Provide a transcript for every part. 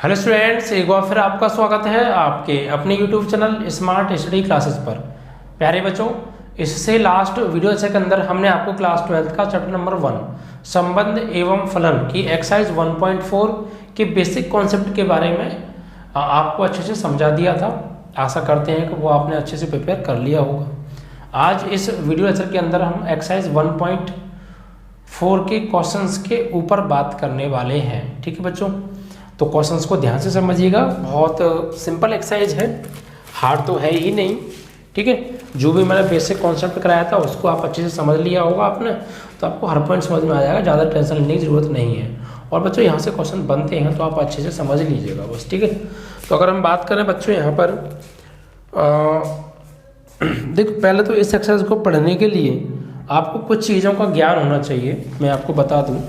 Hello students, एक बार फिर आपका स्वागत है आपके अपने YouTube channel smart study classes पर। प्यारे बच्चों, इससे लास्ट वीडियो के अंदर हमने आपको क्लास 12 का चैप्टर नंबर 1 संबंध एवं फलन की एक्सरसाइज 1.4 के बेसिक कॉन्सेप्ट के बारे में आपको अच्छे से समझा दिया था। आशा करते हैं कि वो आपने अच्छे से प्रिपेयर कर लिया होगा। आज इस वीडियो लेक्चर के अंदर हम एक्सरसाइज 1.4 के क्वेश्चंस के ऊपर बात करने वाले हैं। ठीक है बच्चों, तो क्वेश्चंस को ध्यान से समझिएगा। बहुत सिंपल एक्सरसाइज है, हार्ड तो है ही नहीं। ठीक है, जो भी मैंने बेसिक कॉन्सेप्ट कराया था उसको आप अच्छे से समझ लिया होगा आपने, तो आपको हर पॉइंट समझ में आ जाएगा, ज़्यादा टेंशन लेने की ज़रूरत नहीं है। और बच्चों यहाँ से क्वेश्चन बनते हैं तो आप अच्छे से समझ लीजिएगा बस। ठीक है, तो अगर हम बात करें बच्चों यहाँ पर देखो, पहले तो इस एक्सरसाइज को पढ़ने के लिए आपको कुछ चीज़ों का ज्ञान होना चाहिए। मैं आपको बता दूँ,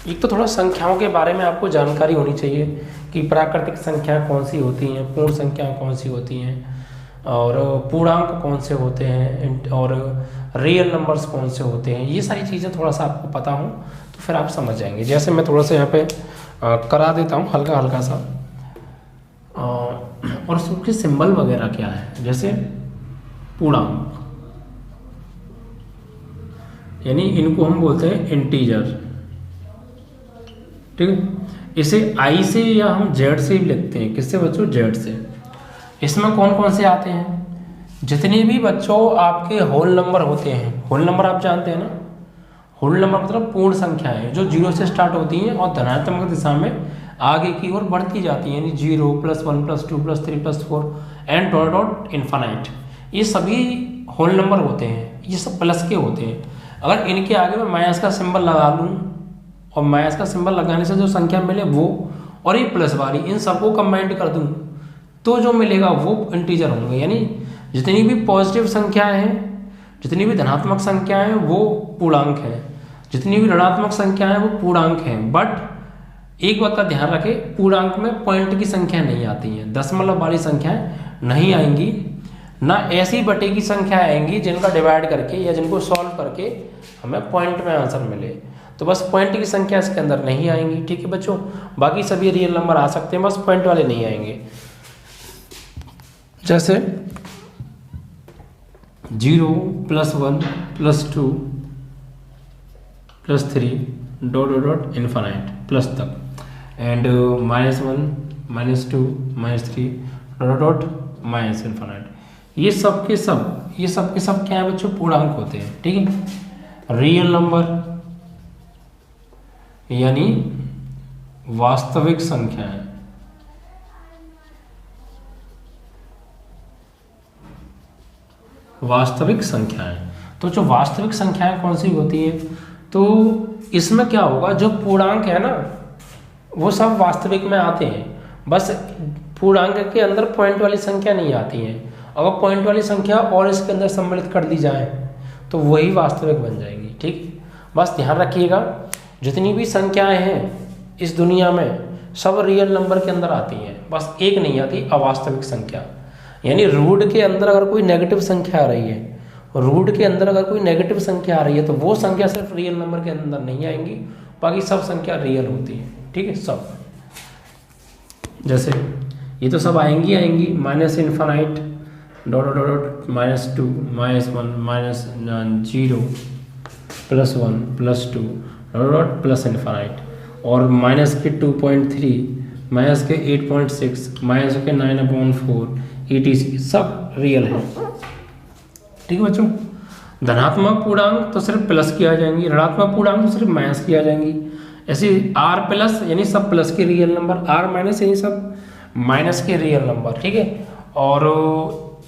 एक तो थोड़ा संख्याओं के बारे में आपको जानकारी होनी चाहिए कि प्राकृतिक संख्या कौन सी होती हैं, पूर्ण संख्या कौन सी होती हैं, और पूर्णांक कौन से होते हैं, और रियल नंबर्स कौन से होते हैं। ये सारी चीज़ें थोड़ा सा आपको पता हो तो फिर आप समझ जाएंगे। जैसे मैं थोड़ा सा यहाँ पे करा देता हूँ हल्का हल्का सा, और उसके सिंबल वगैरह क्या है। जैसे पूर्णांक, यानी इनको हम बोलते हैं इंटीजर। ठीक है, इसे आई से या हम जेड से भी लिखते हैं। किससे बच्चों? जेड से। इसमें कौन कौन से आते हैं? जितने भी बच्चों आपके होल नंबर होते हैं, होल नंबर आप जानते हैं ना, होल नंबर मतलब पूर्ण संख्याएं जो 0 से स्टार्ट होती हैं और धनात्मक दिशा में आगे की ओर बढ़ती जाती हैं, यानी 0 +1 +2 +3 +4 एंड डॉट डॉट इन्फानाइट। ये सभी होल नंबर होते हैं, ये सब प्लस के होते हैं। अगर इनके आगे मैं माइनस का सिंबल लगा लूँ और माइनस का सिंबल लगाने से जो संख्या मिले वो, और ये प्लस वाली, इन सबको कंबाइंड कर दूं तो जो मिलेगा वो इंटीजर होंगे। यानी जितनी भी पॉजिटिव संख्याएं हैं, जितनी भी धनात्मक संख्याएं हैं वो पूर्णांक है, जितनी भी ऋणात्मक संख्याएं हैं वो पूर्णांक हैं। बट एक बात का ध्यान रखें, पूर्णांक में पॉइंट की संख्या नहीं आती हैं, दशमलव वाली संख्याएं नहीं आएंगी, ना ऐसी बटे की संख्या आएंगी जिनका डिवाइड करके या जिनको सॉल्व करके हमें पॉइंट में आंसर मिले। तो बस पॉइंट की संख्या इसके अंदर नहीं आएंगी। ठीक है बच्चों, बाकी सभी रियल नंबर आ सकते हैं, बस पॉइंट वाले नहीं आएंगे। जैसे 0 +1 +2 +3 dot dot dot infinite plus तक, and -1 -2 -3 dot dot minus infinite. ये सब के सब क्या है बच्चों? पूर्णांक होते हैं। ठीक है, रियल नंबर यानी वास्तविक संख्याएं, वास्तविक संख्याएं। तो जो वास्तविक संख्याएं कौन सी होती है, तो इसमें क्या होगा, जो पूर्णांक है ना वो सब वास्तविक में आते हैं, बस पूर्णांक के अंदर पॉइंट वाली संख्या नहीं आती है। अगर पॉइंट वाली संख्या और इसके अंदर सम्मिलित कर दी जाए तो वही वास्तविक बन जाएगी। ठीक, बस ध्यान रखिएगा, जितनी भी संख्याएं हैं इस दुनिया में सब रियल नंबर के अंदर आती हैं, बस एक नहीं आती अवास्तविक संख्या। यानी रूट के अंदर अगर कोई नेगेटिव संख्या आ रही है, रूट के अंदर अगर कोई नेगेटिव संख्या आ रही है तो वो संख्या सिर्फ रियल नंबर के अंदर नहीं आएंगी, बाकी सब संख्या रियल होती है। ठीक है, सब। जैसे ये तो सब आएंगी minus infinite dot dot dot -2 -1 -0 +1 +2 dot plus infinite, और माइनस के 2.3 माइनस के 8.6 माइनस के 9/4 etc सब रियल है। ठीक है बच्चों, धनात्मक पूर्णांक तो सिर्फ प्लस की आ जाएंगी, ऋणात्मक पूर्णांक तो सिर्फ माइनस की आ जाएंगी। ऐसे R+ यानी सब प्लस के रियल नंबर, R- यानी सब माइनस के रियल नंबर। ठीक है, और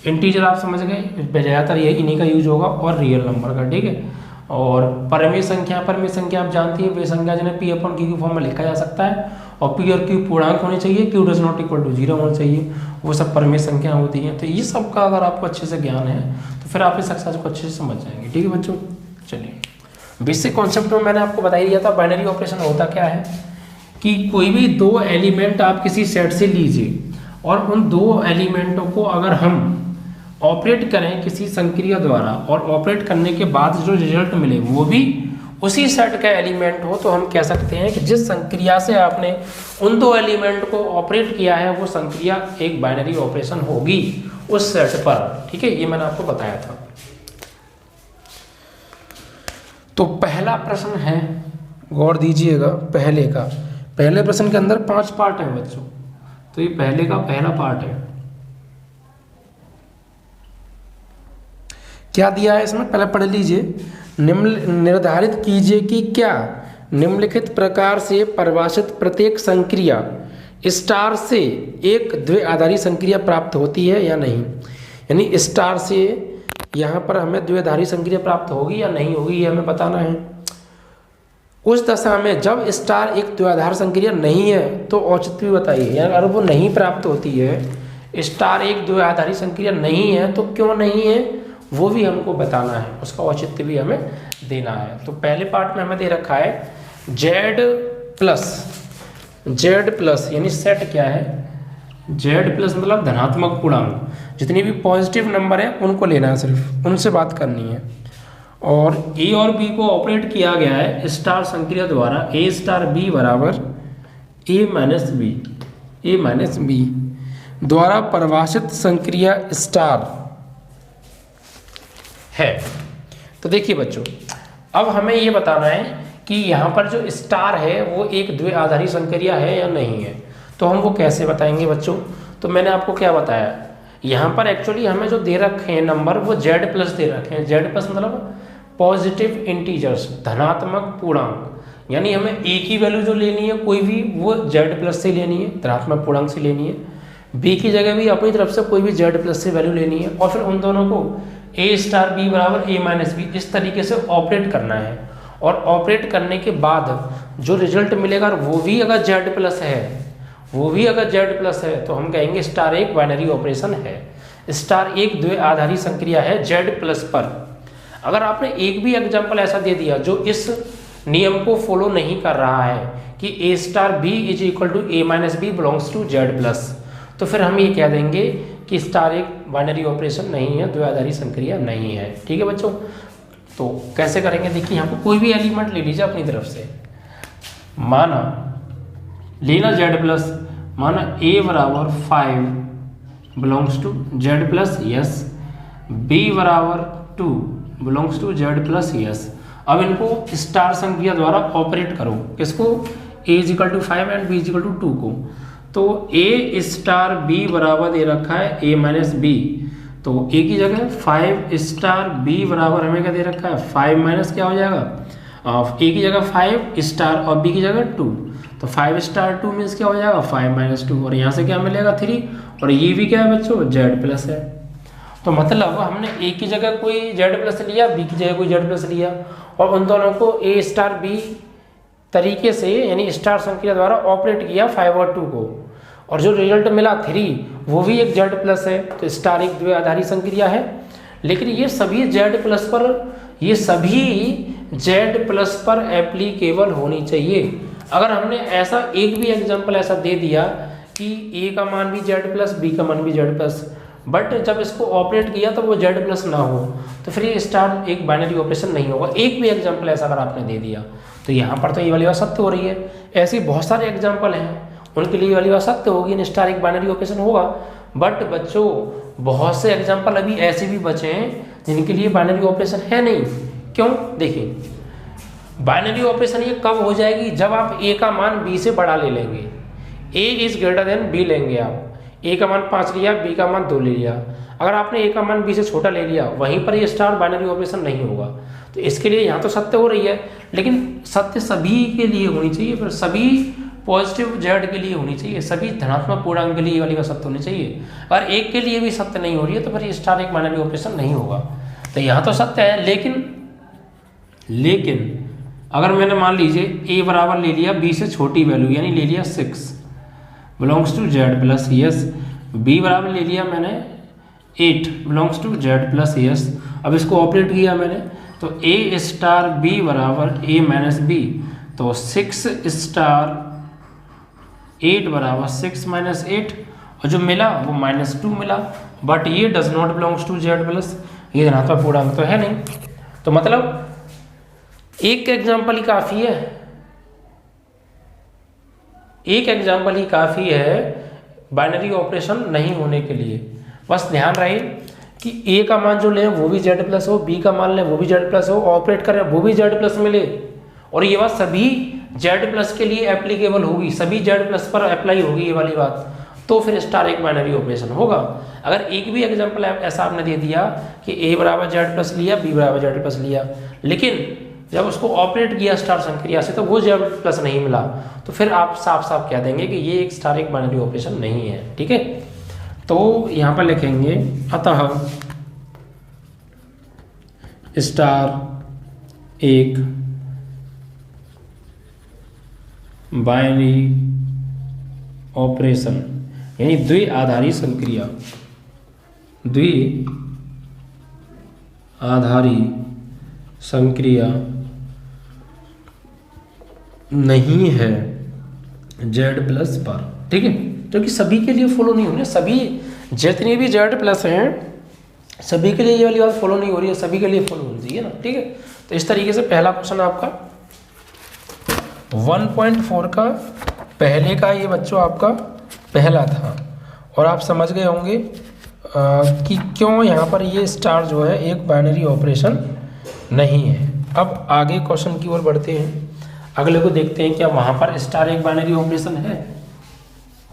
इंटीजर आप समझ गए, ज़्यादातर ये इन्हीं का यूज होगा, और रियल नंबर का। ठीक है, और परमेय संख्या आप जानती हैं, वे संख्या जिन्हें P/Q फॉर्म में लिखा जा सकता है, और P और Q पूर्णांक होने चाहिए, Q does not equal to 0 होना चाहिए, वो सब परमेय संख्या होती हैं। तो ये सब का अगर आपको अच्छे से ज्ञान है तो फिर आप इस एक्सरसाइज को अच्छे से समझ जाएंगे। ठीक है बच्चों, चलिए बेसिक कॉन्सेप्ट में मैंने आपको बता ही दिया था। बाइनरी ऑपरेशन होता क्या है कि कोई भी दो एलिमेंट आप किसी सेट से लीजिए, और उन दो एलिमेंटों को अगर हम ऑपरेट करें किसी संक्रिया द्वारा, और ऑपरेट करने के बाद जो रिजल्ट मिले वो भी उसी सेट का एलिमेंट हो, तो हम कह सकते हैं कि जिस संक्रिया से आपने उन दो एलिमेंट को ऑपरेट किया है वो संक्रिया एक बाइनरी ऑपरेशन होगी उस सेट पर। ठीक है, ये मैंने आपको बताया था। तो पहला प्रश्न है, गौर दीजिएगा, पहले प्रश्न के अंदर 5 पार्ट हैं बच्चों, तो ये पहले का पहला पार्ट है। क्या दिया है इसमें, पहले पढ़ लीजिए। निर्धारित कीजिए कि क्या निम्नलिखित प्रकार से परिभाषित प्रत्येक संक्रिया स्टार से एक द्विआधारी संक्रिया प्राप्त होती है या नहीं। यानी स्टार से यहाँ पर हमें द्विआधारी संक्रिया प्राप्त होगी या नहीं होगी, ये हमें बताना है। उस दशा में जब स्टार एक द्विआधार संक्रिया नहीं है तो औचित्य भी बताइए। यानी अगर वो नहीं प्राप्त होती है, स्टार एक द्विआधारी संक्रिया नहीं है, तो क्यों नहीं है वो भी हमको बताना है, उसका औचित्य भी हमें देना है। तो पहले पार्ट में हमें दे रखा है Z प्लस यानी सेट क्या है, Z प्लस मतलब धनात्मक पूर्णांक, जितनी भी पॉजिटिव नंबर है उनको लेना है, सिर्फ उनसे बात करनी है। और A और B को ऑपरेट किया गया है स्टार संक्रिया द्वारा, A स्टार B बराबर A माइनस B द्वारा परिभाषित संक्रिया स्टार है। तो देखिए बच्चों, अब हमें ये बताना है कि यहाँ पर जो स्टार है वो एक द्विआधारी संक्रिया है या नहीं है। तो हम वो कैसे बताएंगे बच्चों, तो मैंने आपको क्या बताया, यहाँ पर एक्चुअली हमें जो दे रखे हैं नंबर वो Z प्लस दे रखे हैं। Z प्लस मतलब पॉजिटिव इंटीजर्स, धनात्मक पूर्णांक, यानी हमें A की वैल्यू जो लेनी है कोई भी वो Z प्लस से लेनी है, धनात्मक पूर्णांक से लेनी है। B की जगह भी अपनी तरफ से कोई भी Z प्लस से वैल्यू लेनी है, और फिर उन दोनों को A स्टार B बराबर A माइनस B इस तरीके से ऑपरेट करना है। और ऑपरेट करने के बाद जो रिजल्ट मिलेगा वो भी अगर Z प्लस है, तो हम कहेंगे स्टार एक बाइनरी ऑपरेशन है, स्टार एक द्विआधारी संक्रिया है Z प्लस पर। अगर आपने एक भी एग्जाम्पल ऐसा दे दिया जो इस नियम को फॉलो नहीं कर रहा है कि A star B is equal to A minus B belongs to Z plus, तो फिर हम ये कह देंगे कि स्टार एक बाइनरी ऑपरेशन नहीं है, द्विआधारी संक्रिया नहीं है। ठीक है बच्चों, तो कैसे करेंगे, देखिए यहाँ पर कोई भी एलिमेंट ले लीजिए अपनी तरफ से, माना लेना Z प्लस, माना A बराबर 5 belongs to Z plus yes, B बराबर 2 belongs to Z plus yes. अब इनको स्टार संक्रिया द्वारा ऑपरेट करो, किसको, A is equal to 5 and B is equal to 2 को। तो A स्टार B बराबर दे रखा है A माइनस B, तो A की जगह 5 स्टार B बराबर हमें क्या दे रखा है 5 माइनस क्या हो जाएगा, A की जगह 5 स्टार और B की जगह 2, तो 5 स्टार 2 मीन्स क्या हो जाएगा 5 माइनस 2, और यहाँ से क्या मिलेगा 3, और ये भी क्या है बच्चों Z प्लस है। तो मतलब हमने A की जगह कोई Z प्लस लिया, B की जगह कोई Z प्लस लिया, और उन दोनों को A स्टार B तरीके से यानी स्टार संक्रिया द्वारा ऑपरेट किया 5 और 2 को, और जो रिजल्ट मिला 3 वो भी एक Z प्लस है। तो स्टार एक द्विआधारी संक्रिया है, लेकिन ये सभी Z प्लस पर एप्लीकेबल होनी चाहिए। अगर हमने ऐसा एक भी एग्जांपल ऐसा दे दिया कि A का मान भी Z प्लस, B का मान भी Z प्लस, बट जब इसको ऑपरेट किया तो वो Z प्लस ना हो, तो फिर ये स्टार एक बाइनरी ऑपरेशन नहीं होगा। एक भी एग्जांपल ऐसा अगर आपने दे दिया तो यहाँ पर तो ये वाली बात सत्य हो रही है। ऐसे बहुत सारे एग्जांपल हैं, उनके लिए वाली बात सत्य होगी, स्टार एक बाइनरी ऑपरेशन होगा। बट बच्चों बहुत से एग्जांपल अभी ऐसे भी बचे हैं जिनके लिए बाइनरी ऑपरेशन है नहीं। क्यों, देखिए बाइनरी ऑपरेशन ये कब हो जाएगी, जब आप A का मान B से बड़ा ले लेंगे, A is greater than B लेंगे। आप A का मान 5 लिया, B का मान 2 ले लिया, अगर आपने A का मान B से छोटा ले लिया, वहीं पर ये स्टार बाइनरी ऑपरेशन नहीं होगा। तो इसके लिए यहाँ तो सत्य हो रही है, लेकिन सत्य सभी के लिए होनी चाहिए, फिर सभी पॉजिटिव Z के लिए होनी चाहिए, सभी धनात्मक पूर्णांक के लिए ये वाली बात सत्य होनी चाहिए। अगर एक के लिए भी सत्य नहीं हो रही है तो फिर ये स्टार एक बाइनरी ऑपरेशन नहीं होगा। तो यहाँ तो सत्य है, लेकिन अगर मैंने मान लीजिए A बराबर ले लिया B से छोटी वैल्यू, यानी ले लिया 6 belongs to Z plus yes, B बराबर ले लिया मैंने 8 belongs to Z plus yes. अब इसको ऑपरेट किया मैंने, तो A स्टार B बराबर A माइनस B, तो 6 स्टार 8 बराबर 6 माइनस 8, और जो मिला वो -2 मिला, बट ये does not belongs to Z plus, ये धनात्मक पूर्णांक तो है नहीं। तो मतलब एक एग्जाम्पल ही काफ़ी है, एक एग्जाम्पल ही काफ़ी है बाइनरी ऑपरेशन नहीं होने के लिए। बस ध्यान रहे कि ए का मान जो लें वो भी जेड प्लस हो, बी का मान लें वो भी जेड प्लस हो, ऑपरेट करें वो भी जेड प्लस मिले, और ये बात सभी जेड प्लस के लिए एप्लीकेबल होगी, सभी जेड प्लस पर अप्लाई होगी ये वाली बात, तो फिर स्टार एक बाइनरी ऑपरेशन होगा। अगर एक भी एग्जाम्पल ऐसा आपने दे दिया कि ए बराबर जेड प्लस लिया, बी बराबर जेड प्लस लिया, लेकिन जब उसको ऑपरेट किया स्टार संक्रिया से तो वो जेड प्लस नहीं मिला, तो फिर आप साफ साफ कह देंगे कि ये एक स्टार एक बाइनरी ऑपरेशन नहीं है। ठीक है, तो यहाँ पर लिखेंगे अतः स्टार एक बाइनरी ऑपरेशन यानी द्विआधारी संक्रिया, द्विआधारी संक्रिया नहीं है जेड प्लस पर। ठीक है, क्योंकि सभी के लिए फॉलो नहीं हो रही, सभी जितने भी जेड प्लस हैं सभी के लिए ये वाली बात फॉलो नहीं हो रही है, सभी के लिए फॉलो होनी चाहिए ना। ठीक है, तो इस तरीके से पहला क्वेश्चन आपका 1.4 का पहले का ये बच्चों आपका पहला था, और आप समझ गए होंगे कि क्यों यहाँ पर ये स्टार जो है एक बाइनरी ऑपरेशन नहीं है। अब आगे क्वेश्चन की ओर बढ़ते हैं, अगले को देखते हैं क्या वहाँ पर स्टार एक बाइनरी ऑपरेशन है,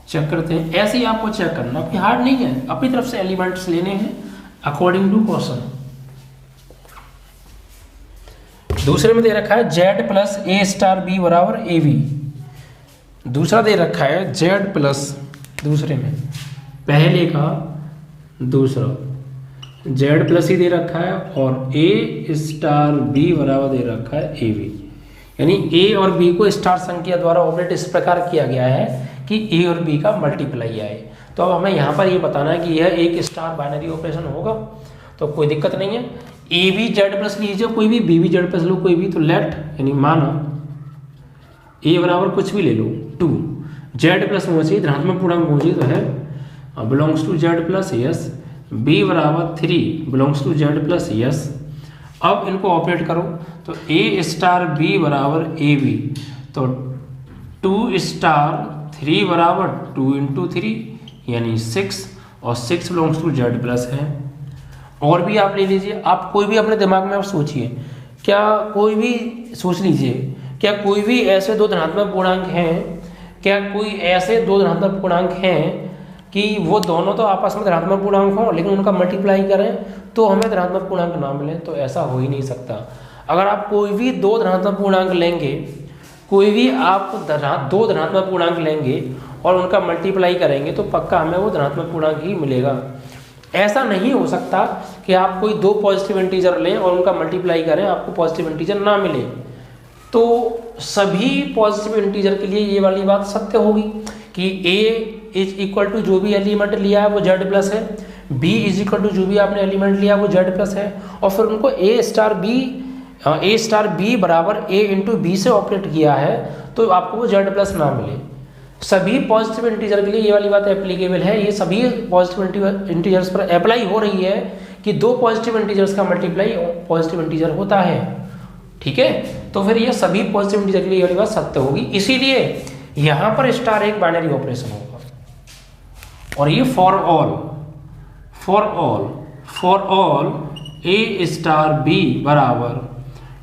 चेक करते हैं। ऐसे ही आपको चेक करना, कोई हार्ड नहीं है, अपनी तरफ से एलिमेंट्स लेने हैं अकॉर्डिंग टू क्वेश्चन। दूसरे में दे रखा है जेड प्लस ए स्टार बी बराबर ए बी, दूसरा दे रखा है जेड प्लस, दूसरे में पहले का दूसरा जेड प्लस ही दे रखा है, और ए स्टार बी बराबर दे रखा है ए बी, यानी ए और बी को स्टार संख्या द्वारा ऑपरेट इस प्रकार किया गया है कि ए और बी का मल्टीप्लाई आए। तो अब हमें यहाँ पर ये बताना है कि यह एक स्टार बाइनरी ऑपरेशन होगा, तो कोई दिक्कत नहीं है। ए भी जेड प्लस लीजिए कोई भी, बी भी जेड प्लस लो कोई भी, तो लेट यानी माना ए बराबर कुछ भी ले लो 2, जेड प्लस होना चाहिए, धनात्मक पूर्णांक होना चाहिए, तो है belongs to Z plus yes, B बराबर 3 belongs to Z plus yes. अब इनको ऑपरेट करो तो ए स्टार बी बराबर ए बी, तो 2 स्टार 3 बराबर 2 इंटू 3 यानी 6, और 6 बिलोंग्स टू जेड प्लस है। और भी आप ले लीजिए, आप कोई भी अपने दिमाग में आप सोचिए, क्या कोई भी सोच लीजिए, क्या कोई भी ऐसे दो धनात्मक पूर्णांक हैं, क्या कोई ऐसे दो धनात्मक पूर्णांक हैं कि वो दोनों तो आपस में धनात्मक पूर्णांक हों लेकिन उनका मल्टीप्लाई करें तो हमें धनात्मक पूर्णांक ना मिले, तो ऐसा हो ही नहीं सकता। अगर आप कोई भी दो धनात्मक पूर्णांक लेंगे, कोई भी आप दो धनात्मक पूर्णांक लेंगे और उनका मल्टीप्लाई करेंगे तो पक्का हमें वो धनात्मक पूर्णांक ही मिलेगा। ऐसा नहीं हो सकता कि आप कोई दो पॉजिटिव इंटीजर लें और उनका मल्टीप्लाई करें आपको पॉजिटिव इंटीजर ना मिले। तो सभी पॉजिटिव इंटीजर के लिए ये वाली बात सत्य होगी कि a इज इक्वल टू जो भी एलिमेंट लिया है वो जेड प्लस है, b इज इक्वल टू जो भी आपने एलिमेंट लिया वो जेड प्लस है, और फिर उनको a स्टार b बराबर a इंटू बी से ऑपरेट किया है तो आपको वो जेड प्लस ना मिले। सभी पॉजिटिव इंटीजर के लिए ये वाली बात एप्लीकेबल है, ये सभी पॉजिटिव इंटीजर्स पर अप्लाई हो रही है कि दो पॉजिटिव इंटीजर्स का मल्टीप्लाई पॉजिटिव इंटीजर होता है। ठीक है, तो फिर ये सभी पॉजिटिव इंटीजर के लिए ये वाली बात सत्य होगी, इसीलिए यहां पर स्टार एक बाइनरी ऑपरेशन होगा। और ये for all A star B बराबर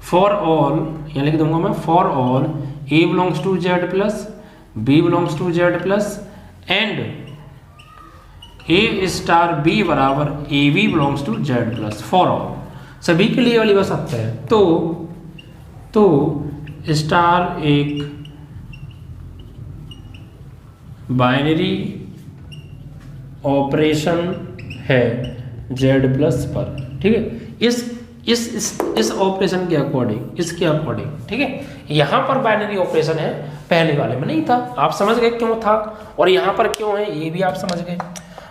फॉर ऑल, यहाँ लिख दूंगा मैं, for all A belongs to Z plus B belongs to Z plus and A star B बराबर A B belongs to Z plus, for all सभी के लिए वाली बात सत्य है। तो स्टार एक बाइनरी ऑपरेशन है जेड प्लस पर। ठीक है, इस ऑपरेशन के अकॉर्डिंग, इसके अकॉर्डिंग, ठीक है, यहां पर बाइनरी ऑपरेशन है, पहले वाले में नहीं था। आप समझ गए क्यों था और यहां पर क्यों है, ये भी आप समझ गए।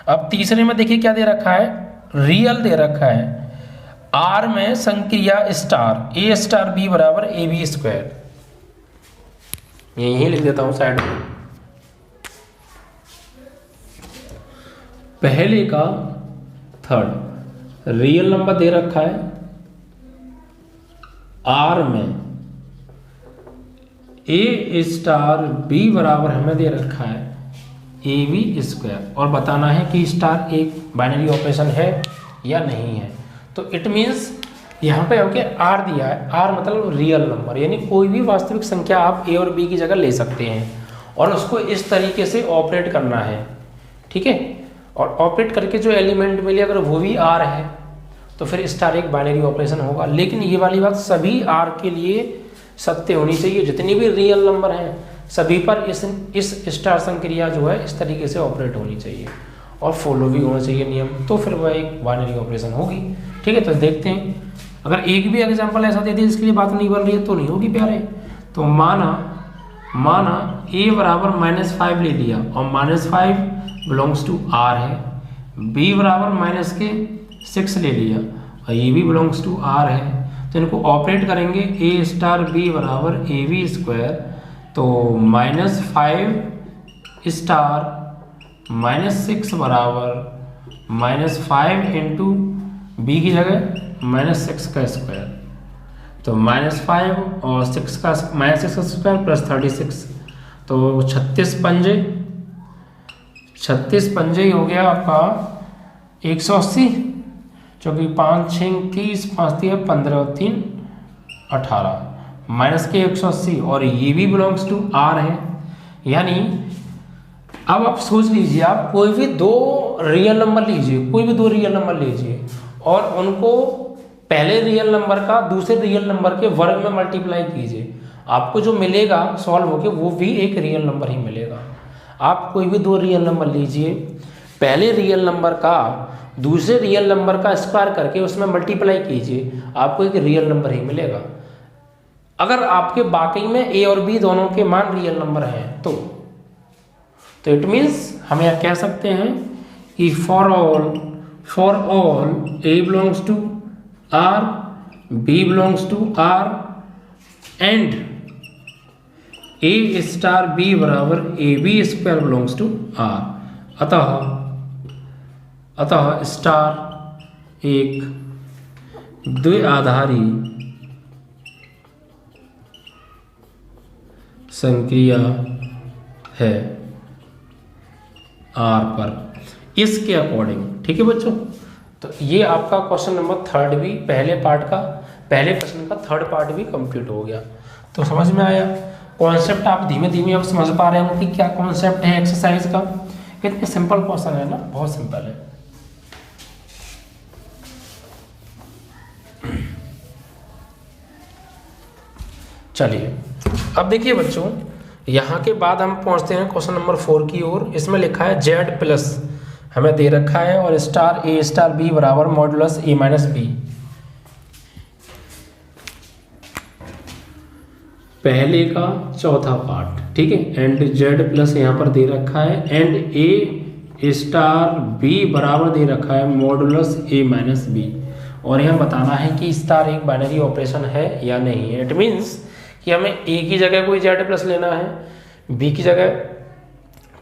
अब तीसरे में देखिए क्या दे रखा है, रियल दे रखा है, आर में संक्रिया स्टार ए स्टार बी बराबर ए बी स्क्वायर, यही लिख देता हूं साइड में। पहले का थर्ड रियल नंबर दे रखा है, आर में ए स्टार बी बराबर हमें दे रखा है ए बी स्क्वायर, और बताना है कि स्टार एक बाइनरी ऑपरेशन है या नहीं है। तो इट मीन्स यहाँ पे ओके आर दिया है, आर मतलब रियल नंबर, यानी कोई भी वास्तविक संख्या आप ए और बी की जगह ले सकते हैं और उसको इस तरीके से ऑपरेट करना है, ठीक है। और ऑपरेट करके जो एलिमेंट मिले अगर वो भी आर है तो फिर स्टार एक बाइनरी ऑपरेशन होगा। लेकिन ये वाली बात सभी आर के लिए सत्य होनी चाहिए, जितनी भी रियल नंबर हैं सभी पर इस स्टार संक्रिया जो है इस तरीके से ऑपरेट होनी चाहिए और फॉलो भी होना चाहिए नियम, तो फिर वह एक बाइनरी ऑपरेशन होगी, ठीक है। तो देखते हैं अगर एक भी एग्जाम्पल ऐसा दे दिया जिसके लिए बात नहीं बन रही है तो नहीं होगी प्यारे। तो माना ए बराबर -5 ले लिया और -5 बिलोंग्स टू आर है, बी बराबर -6 ले लिया और ये भी बिलोंग्स टू आर है। तो इनको ऑपरेट करेंगे ए स्टार बी बराबर ए बी स्क्वायर, तो -5 स्टार -6 बराबर -5 इंटू बी की जगह -6 का स्क्वायर, तो -5 और 6 का स्क्वायर प्लस 36, तो 36 पंजे हो गया आपका 180, क्योंकि 5 6 30 5 3 15 और 3 18 माइनस के 180 और ये भी बिलोंग्स टू आर है। यानी अब आप सोच लीजिए, आप कोई भी दो रियल नंबर लीजिए और उनको पहले रियल नंबर का दूसरे रियल नंबर के वर्ग में मल्टीप्लाई कीजिए, आपको जो मिलेगा सॉल्व होके वो भी एक रियल नंबर ही मिलेगा। आप कोई भी दो रियल नंबर लीजिए, पहले रियल नंबर का दूसरे रियल नंबर का स्क्वायर करके उसमें मल्टीप्लाई कीजिए, आपको एक रियल नंबर ही मिलेगा। अगर आपके बाकी में ए और बी दोनों के मान रियल नंबर हैं तो इट मीन्स हम यह कह सकते हैं कि for all A belongs to R, B belongs to R and A star B बराबर A B square belongs to R. अतः स्टार एक द्विआधारी संक्रिया है आर पर, इसके अकॉर्डिंग, ठीक है बच्चों। तो ये आपका क्वेश्चन नंबर 3 भी पहले प्रश्न का 3rd पार्ट भी कंप्लीट हो गया। तो समझ में आया कॉन्सेप्ट, आप धीमे धीमे अब समझ पा रहे हो कि क्या कॉन्सेप्ट है एक्सरसाइज का। कितने सिंपल क्वेश्चन है ना, बहुत सिंपल है। चलिए अब देखिए बच्चों, यहाँ के बाद हम पहुँचते हैं क्वेश्चन नंबर 4 की ओर। इसमें लिखा है Z प्लस हमें दे रखा है और स्टार ए स्टार बी बराबर मॉडुलस ए माइनस बी। पहले का चौथा पार्ट, ठीक है। एंड Z प्लस यहाँ पर दे रखा है एंड ए स्टार बी बराबर दे रखा है मॉडुलस ए माइनस बी, और यहाँ बताना है कि स्टार एक बाइनरी ऑपरेशन है या नहीं है। इट मीन्स कि हमें ए की जगह कोई Z प्लस लेना है, बी की जगह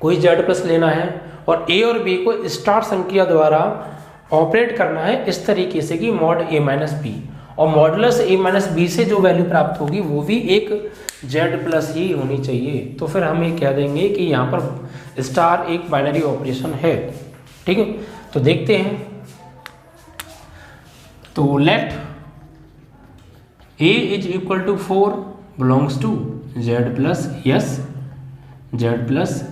कोई Z प्लस लेना है और ए और बी को स्टार संख्या द्वारा ऑपरेट करना है इस तरीके से कि मॉड ए माइनस बी, और मॉडुलस ए माइनस बी से जो वैल्यू प्राप्त होगी वो भी एक Z प्लस ही होनी चाहिए। तो फिर हम ये कह देंगे कि यहाँ पर स्टार एक बाइनरी ऑपरेशन है, ठीक है। तो देखते हैं, तो let a is equal to 4 belongs to Z plus, yes Z plus,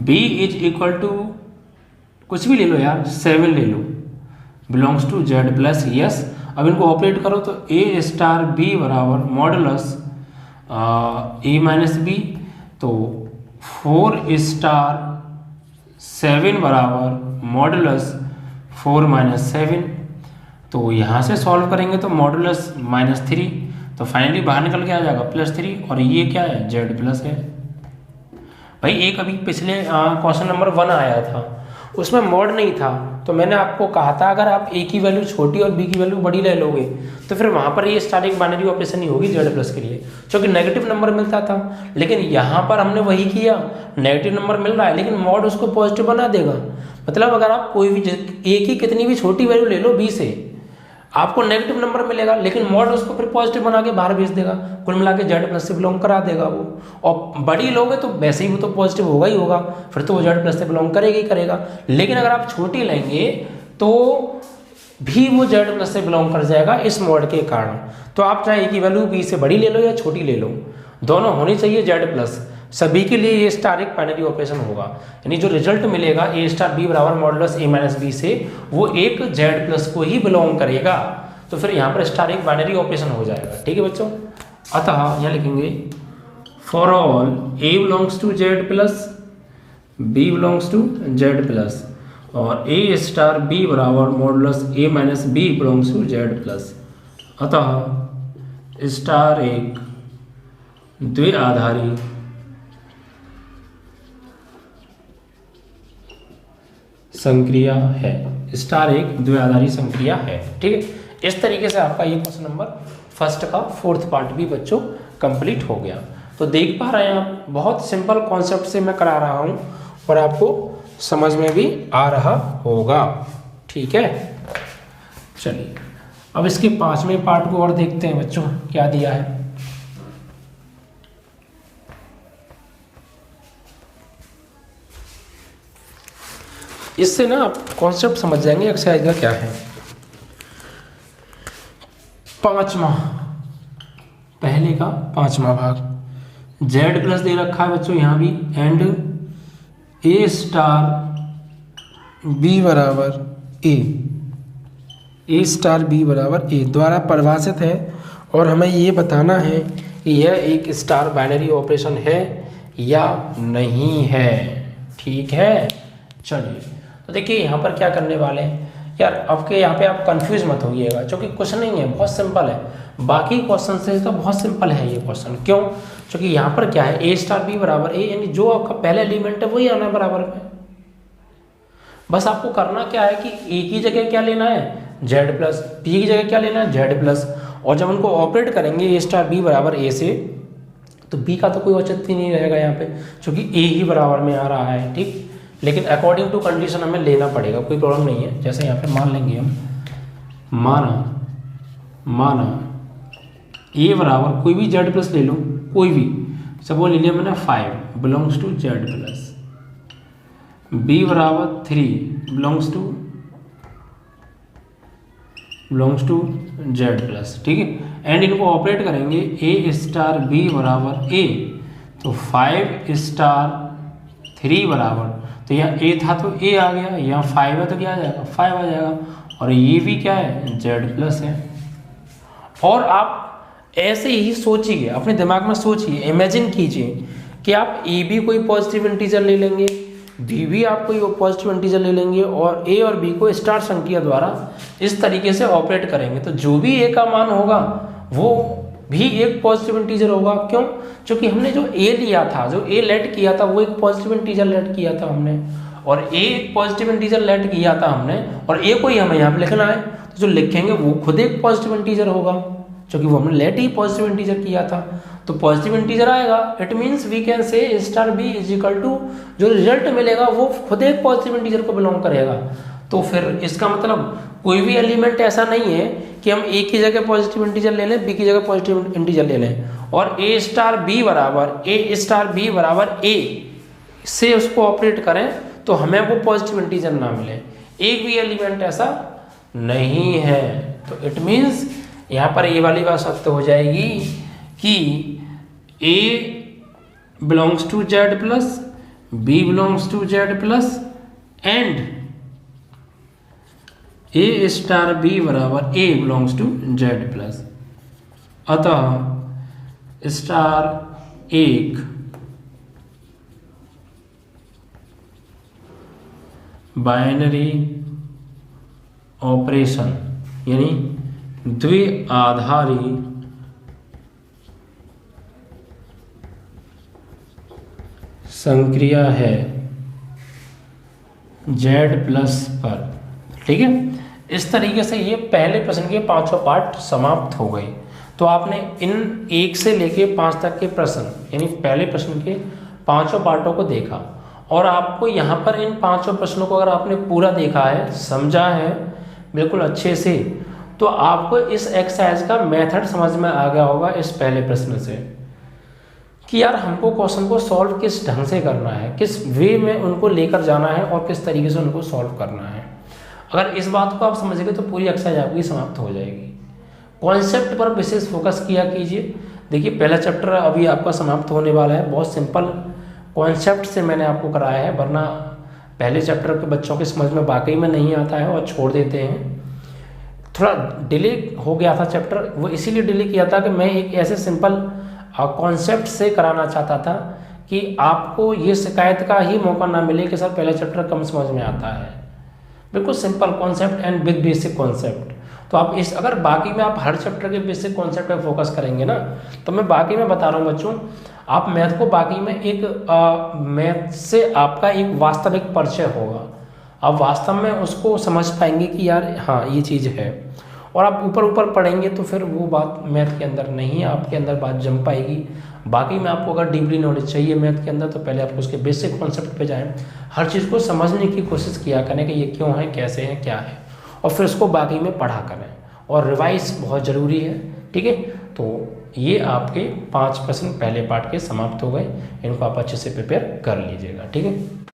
b is equal to कुछ भी ले लो यार, 7 ले लो, belongs to Z plus, yes. अब इनको ऑपरेट करो तो a स्टार b बराबर मॉडुलस a माइनस बी, तो 4 स्टार 7 बराबर मॉडुलस 4 माइनस 7। तो यहाँ से सॉल्व करेंगे तो मॉडुलस -3, तो फाइनली बाहर निकल के आ जाएगा +3, और ये क्या है Z प्लस है। भाई एक अभी पिछले क्वेश्चन नंबर 1 आया था, उसमें मॉड नहीं था, तो मैंने आपको कहा था अगर आप ए की वैल्यू छोटी और बी की वैल्यू बड़ी ले लोगे तो फिर वहाँ पर ये स्टार एक बाइनरी ऑपरेशन ही होगी Z प्लस के लिए, क्योंकि नेगेटिव नंबर मिलता था। लेकिन यहाँ पर हमने वही किया, नेगेटिव नंबर मिल रहा है लेकिन मॉड उसको पॉजिटिव बना देगा। मतलब अगर आप कोई भी ए की कितनी भी छोटी वैल्यू ले लो बी से, आपको नेगेटिव नंबर मिलेगा, लेकिन मॉड उसको फिर पॉजिटिव बना के बाहर भेज देगा, कुल मिला के जेड प्लस से बिलोंग करा देगा वो। और बड़ी लोगे तो वैसे ही वो तो पॉजिटिव होगा ही होगा, फिर तो वो जेड प्लस से बिलोंग करेगा ही करेगा। लेकिन अगर आप छोटी लेंगे तो भी वो जेड प्लस से बिलोंग कर जाएगा इस मॉड के कारण। तो आप चाहे एक ही वैल्यू बी से बड़ी ले लो या छोटी ले लो, दोनों होनी चाहिए जेड प्लस। सभी के लिए ये स्टार एक बाइनरी ऑपरेशन होगा, यानी जो रिजल्ट मिलेगा ए स्टार बी बराबर मॉडुलस ए माइनस बी से, वो एक जेड प्लस को ही बिलोंग करेगा। तो फिर यहाँ पर स्टार एक बाइनरी ऑपरेशन हो जाएगा। ठीक है बच्चों, अतः यहाँ लिखेंगे for all A belongs to Z plus, B belongs to Z plus, और ए स्टार बी बराबर modulus A minus B belongs to Z plus. अतः स्टार एक द्विआधारी संक्रिया है, स्टार एक द्विआधारी संक्रिया है। ठीक है, इस तरीके से आपका ये क्वेश्चन नंबर फर्स्ट का फोर्थ पार्ट भी बच्चों कंप्लीट हो गया। तो देख पा रहे हैं आप, बहुत सिंपल कॉन्सेप्ट से मैं करा रहा हूँ और आपको समझ में भी आ रहा होगा। ठीक है, चलिए अब इसके 5वें पार्ट को और देखते हैं बच्चों क्या दिया है। इससे ना आप कॉन्सेप्ट समझ जाएंगे एक्सरसाइज का क्या है। 5वां, पहले का 5वां भाग, जेड प्लस दे रखा है बच्चों यहाँ भी, एंड ए स्टार बी बराबर ए स्टार बी बराबर ए द्वारा परिभाषित है, और हमें ये बताना है कि यह एक स्टार बाइनरी ऑपरेशन है या नहीं है। ठीक है, चलिए तो देखिए यहाँ पर क्या करने वाले हैं यार। आपके यहाँ पे आप कंफ्यूज मत होइएगा, क्योंकि कुछ नहीं है, बहुत सिंपल है। बाकी क्वेश्चन से तो बहुत सिंपल है ये क्वेश्चन। क्यों? क्योंकि यहाँ पर क्या है, ए स्टार बी बराबर ए, यानी जो आपका पहला एलिमेंट है वही आना है बराबर में। बस आपको करना क्या है कि ए की जगह क्या लेना है, जेड प्लस, बी की जगह क्या लेना है, जेड प्लस, और जब उनको ऑपरेट करेंगे ए स्टार बी बराबर ए से, तो बी का तो कोई औचित्य ही नहीं रहेगा यहाँ पे, क्योंकि ए ही बराबर में आ रहा है। ठीक, लेकिन अकॉर्डिंग टू कंडीशन हमें लेना पड़ेगा, कोई प्रॉब्लम नहीं है। जैसे यहाँ पे मान लेंगे हम, माना ए बराबर कोई भी जेड प्लस ले लो, कोई भी, सपोज ले लिया मैंने 5 belongs to Z plus, B बराबर 3 बिलोंग्स टू जेड प्लस। ठीक है, एंड इनको ऑपरेट करेंगे ए स्टार बी बराबर ए, तो 5 स्टार 3 बराबर, तो यहाँ ए था तो ए आ गया, यहाँ 5 है तो क्या आ जाएगा, 5 आ जाएगा, और ये भी क्या है, जेड प्लस है। और आप ऐसे ही सोचिए, अपने दिमाग में सोचिए, इमेजिन कीजिए कि आप ए भी कोई पॉजिटिव इंटीजर ले लेंगे, बी भी आप कोई पॉजिटिव इंटीजर ले लेंगे, और ए और बी को स्टार संख्या द्वारा इस तरीके से ऑपरेट करेंगे, तो जो भी ए का मान होगा वो भी एक पॉजिटिव इंटीजर होगा। क्यों? क्योंकि हमने जो ए लिया था, जो ए लेट किया था, वो एक पॉजिटिव इंटीजर लेट किया था हमने, और ए एक पॉजिटिव इंटीजर लेट किया था हमने, और ए को ही हमें यहाँ पे लिखना है, तो जो लिखेंगे वो खुद एक पॉजिटिव इंटीजर होगा, क्योंकि वो हमने लेट ही पॉजिटिव इंटीजर किया था, तो पॉजिटिव इंटीजर आएगा। It means we can say a star b is equal to, जो रिजल्ट मिलेगा वो खुद एक पॉजिटिव इंटीजर को बिलोंग करेगा। तो फिर इसका मतलब कोई भी एलिमेंट ऐसा नहीं है कि हम ए की जगह पॉजिटिव इंटीजर ले लें, बी की जगह पॉजिटिव इंटीजर ले लें, और ए स्टार बी बराबर ए से उसको ऑपरेट करें तो हमें वो पॉजिटिव इंटीजर ना मिले। एक भी एलिमेंट ऐसा नहीं है। तो इट मीन्स यहाँ पर ये वाली बात सत्य हो जाएगी कि A belongs to Z plus, B belongs to Z plus, and A star B बराबर A belongs to Z plus. अतः स्टार एक बाइनरी ऑपरेशन यानी द्विआधारी संक्रिया है जेड प्लस पर। ठीक है, इस तरीके से ये पहले प्रश्न के 5 पार्ट समाप्त हो गए। तो आपने इन 1 से लेके 5 तक के प्रश्न यानी पहले प्रश्न के 5 पार्टों को देखा, और आपको यहाँ पर इन 5 प्रश्नों को अगर आपने पूरा देखा है, समझा है बिल्कुल अच्छे से, तो आपको इस एक्सरसाइज का मेथड समझ में आ गया होगा इस पहले प्रश्न से, कि यार हमको क्वेश्चन को सॉल्व किस ढंग से करना है, किस वे में उनको लेकर जाना है और किस तरीके से उनको सॉल्व करना है। अगर इस बात को आप समझ गए तो पूरी एक्सरसाइज आपकी समाप्त हो जाएगी। कॉन्सेप्ट पर विशेष फोकस किया कीजिए। देखिए पहला चैप्टर अभी आपका समाप्त होने वाला है, बहुत सिंपल कॉन्सेप्ट से मैंने आपको कराया है, वरना पहले चैप्टर के बच्चों के समझ में वाकई में नहीं आता है और छोड़ देते हैं। थोड़ा डिले हो गया था चैप्टर, वो इसीलिए डिले किया था कि मैं एक ऐसे सिंपल कॉन्सेप्ट से कराना चाहता था कि आपको ये शिकायत का ही मौका ना मिले कि सर पहला चैप्टर कम समझ में आता है। बिल्कुल simple concept and big basic concept. तो आप इस अगर बाकी में आप हर चैप्टर के बेसिक कॉन्सेप्ट पे फोकस करेंगे ना, तो मैं बाकी में बता रहा हूँ बच्चों, आप मैथ को बाकी में एक मैथ से आपका एक वास्तविक परिचय होगा। आप वास्तव में उसको समझ पाएंगे कि यार हाँ ये चीज़ है। और आप ऊपर ऊपर पढ़ेंगे तो फिर वो बात मैथ के अंदर नहीं, आपके अंदर बात जम पाएगी। बाकी में आपको अगर डीपली नॉलेज चाहिए मैथ के अंदर, तो पहले आप उसके बेसिक कॉन्सेप्ट पे जाएं, हर चीज़ को समझने की कोशिश किया करें कि ये क्यों है, कैसे है, क्या है, और फिर उसको बाकी में पढ़ा करें। और रिवाइज बहुत ज़रूरी है, ठीक है। तो ये आपके 5 प्रश्न पहले पार्ट के समाप्त हो गए, इनको आप अच्छे से प्रिपेयर कर लीजिएगा, ठीक है।